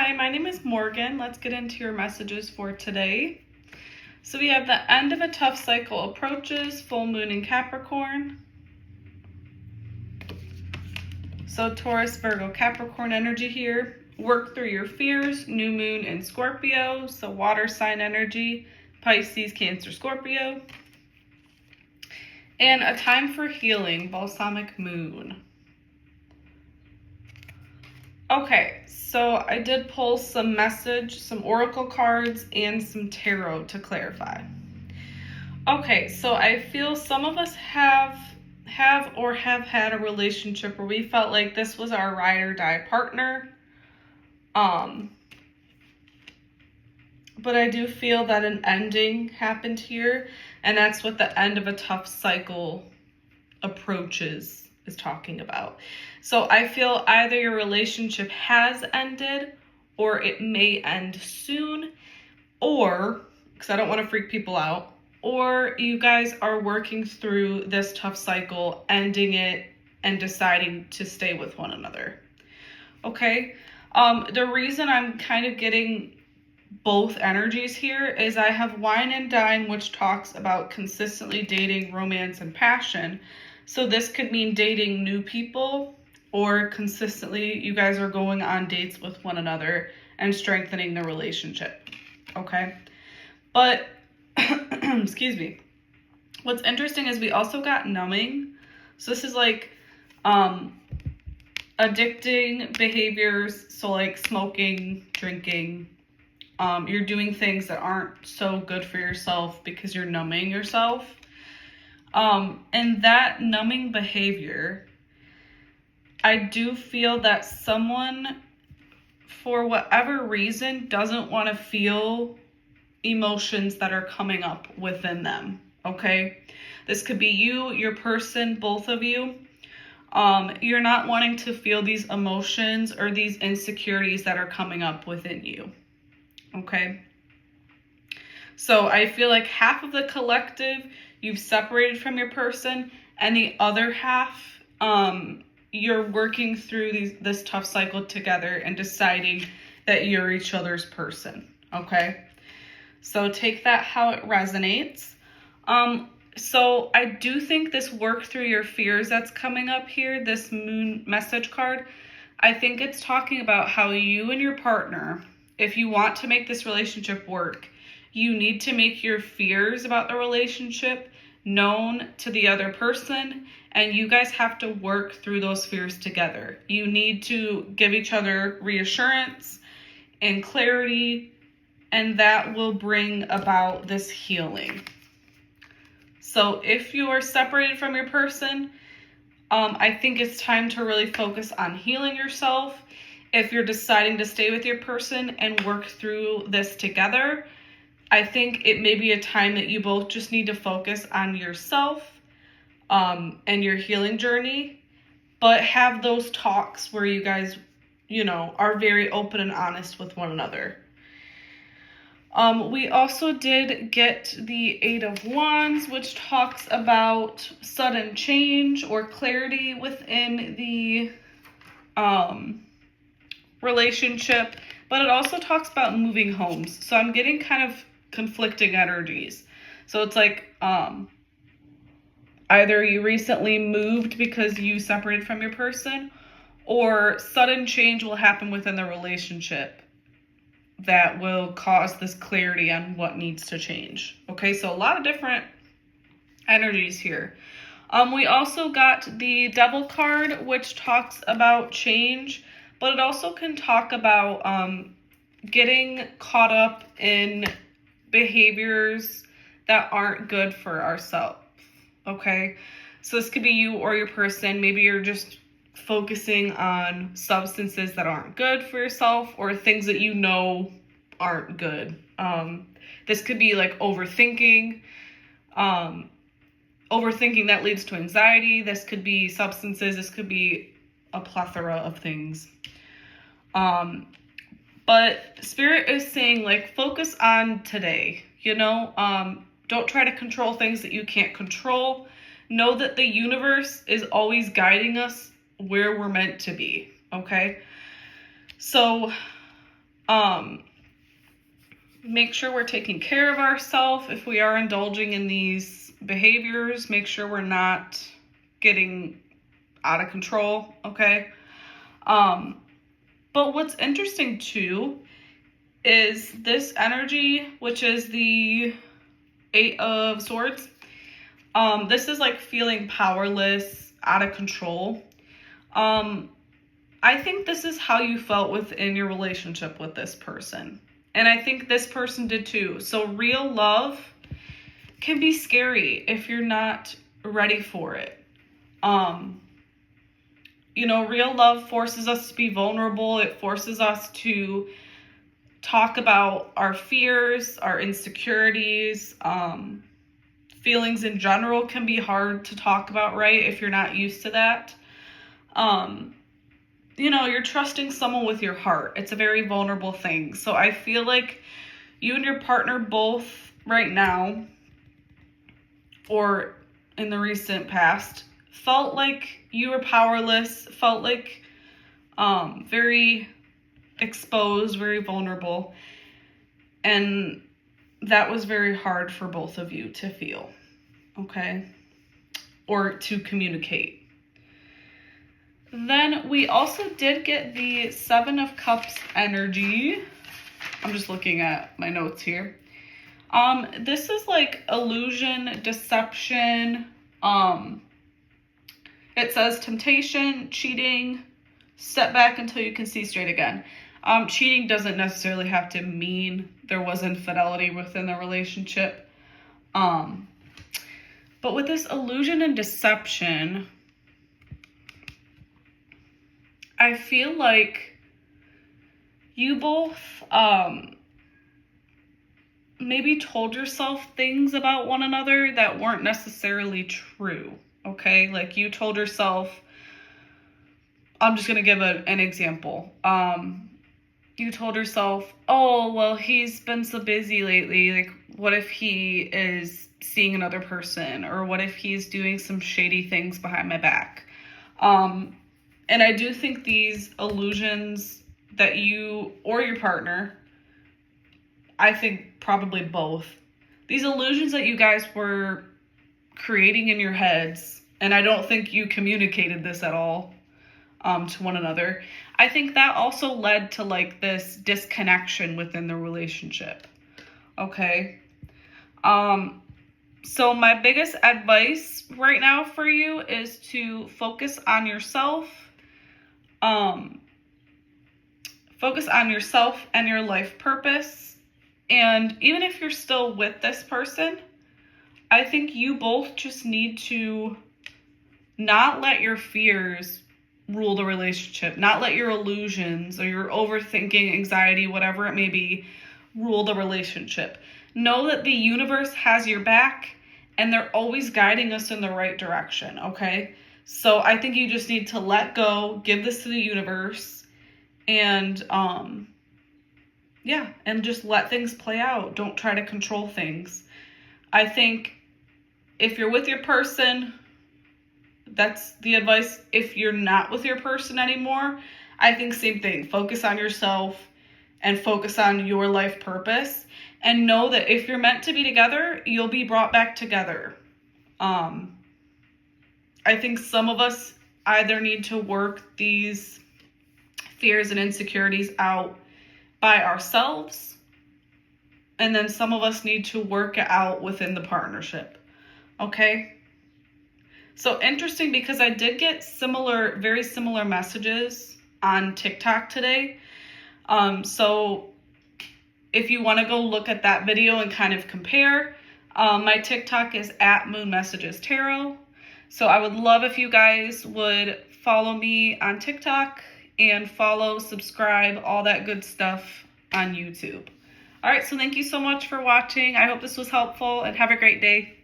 Hi, my name is Morgan. Let's get into your messages for today. So we have the end of a tough cycle approaches, full moon in Capricorn. So Taurus, Virgo, Capricorn energy here. Work through your fears, new moon in Scorpio. So water sign energy, Pisces, Cancer, Scorpio. And a time for healing, balsamic moon. Okay, so I did pull some oracle cards, and some tarot to clarify. Okay, so I feel some of us have had a relationship where we felt like this was our ride or die partner. But I do feel that an ending happened here, and that's what the end of a tough cycle approaches is talking about. So I feel either your relationship has ended or it may end soon, or, because I don't want to freak people out, or you guys are working through this tough cycle, ending it, and deciding to stay with one another. Okay? The reason I'm kind of getting both energies here is I have Wine and Dine, which talks about consistently dating, romance, and passion. So this could mean dating new people, or consistently you guys are going on dates with one another and strengthening the relationship. Okay? But, excuse me. What's interesting is we also got numbing. So this is like addicting behaviors. So like smoking, drinking. You're doing things that aren't so good for yourself because you're numbing yourself. And that numbing behavior, I do feel that someone, for whatever reason, doesn't want to feel emotions that are coming up within them, okay? This could be you, your person, both of you. You're not wanting to feel these emotions or these insecurities that are coming up within you, okay? So I feel like half of the collective you've separated from your person, and the other half you're working through this tough cycle together and deciding that you're each other's person, okay? So take that how it resonates. So I do think this work through your fears that's coming up here, this moon message card, I think it's talking about how you and your partner, if you want to make this relationship work, you need to make your fears about the relationship known to the other person, and you guys have to work through those fears together. You need to give each other reassurance and clarity, and that will bring about this healing. So if you are separated from your person, I think it's time to really focus on healing yourself. If you're deciding to stay with your person and work through this together, I think it may be a time that you both just need to focus on yourself and your healing journey, but have those talks where you guys, are very open and honest with one another. We also did get the Eight of Wands, which talks about sudden change or clarity within the relationship, but it also talks about moving homes. So I'm getting kind of conflicting energies. So it's like either you recently moved because you separated from your person, or sudden change will happen within the relationship that will cause this clarity on what needs to change. Okay, so a lot of different energies here. We also got the Devil card, which talks about change, but it also can talk about getting caught up in behaviors that aren't good for ourselves. Okay, so this could be you or your person. Maybe you're just focusing on substances that aren't good for yourself, or things that you know aren't good. This could be like overthinking that leads to anxiety. This could be substances. This could be a plethora of things. But Spirit is saying, like, focus on today, don't try to control things that you can't control. Know that the universe is always guiding us where we're meant to be, okay? So Make sure we're taking care of ourselves. If we are indulging in these behaviors, make sure we're not getting out of control, okay? But what's interesting too is this energy, which is the Eight of Swords. This is like feeling powerless, out of control. I think this is how you felt within your relationship with this person. And I think this person did too. So real love can be scary if you're not ready for it. Real love forces us to be vulnerable. It forces us to talk about our fears, our insecurities. Feelings in general can be hard to talk about, right? If you're not used to that. You're trusting someone with your heart. It's a very vulnerable thing. So I feel like you and your partner both right now, or in the recent past, felt like you were powerless, felt like very exposed, very vulnerable. And that was very hard for both of you to feel, okay? Or to communicate. Then we also did get the Seven of Cups energy. I'm just looking at my notes here. This is like illusion, deception. It says temptation, cheating, step back until you can see straight again. Cheating doesn't necessarily have to mean there was infidelity within the relationship. But with this illusion and deception, I feel like you both maybe told yourself things about one another that weren't necessarily true, okay? Like you told yourself, I'm just going to give an example. You told yourself, oh, well, he's been so busy lately. Like, what if he is seeing another person? Or what if he's doing some shady things behind my back? And I do think these illusions that you or your partner, I think probably both, these illusions that you guys were creating in your heads, and I don't think you communicated this at all to one another, I think that also led to like this disconnection within the relationship. Okay. So my biggest advice right now for you is to focus on yourself. Focus on yourself and your life purpose. And even if you're still with this person, I think you both just need to not let your fears rule the relationship, not let your illusions or your overthinking, anxiety, whatever it may be, rule the relationship. Know that the universe has your back and they're always guiding us in the right direction, okay? So I think you just need to let go, give this to the universe, and and just let things play out. Don't try to control things. I think if you're with your person, that's the advice. If you're not with your person anymore, I think same thing. Focus on yourself and focus on your life purpose. And know that if you're meant to be together, you'll be brought back together. I think some of us either need to work these fears and insecurities out by ourselves, and then some of us need to work it out within the partnership. Okay? So interesting, because I did get very similar messages on TikTok today. So if you want to go look at that video and kind of compare, my TikTok is @MoonMessagesTarot. So I would love if you guys would follow me on TikTok and follow, subscribe, all that good stuff on YouTube. All right, so thank you so much for watching. I hope this was helpful and have a great day.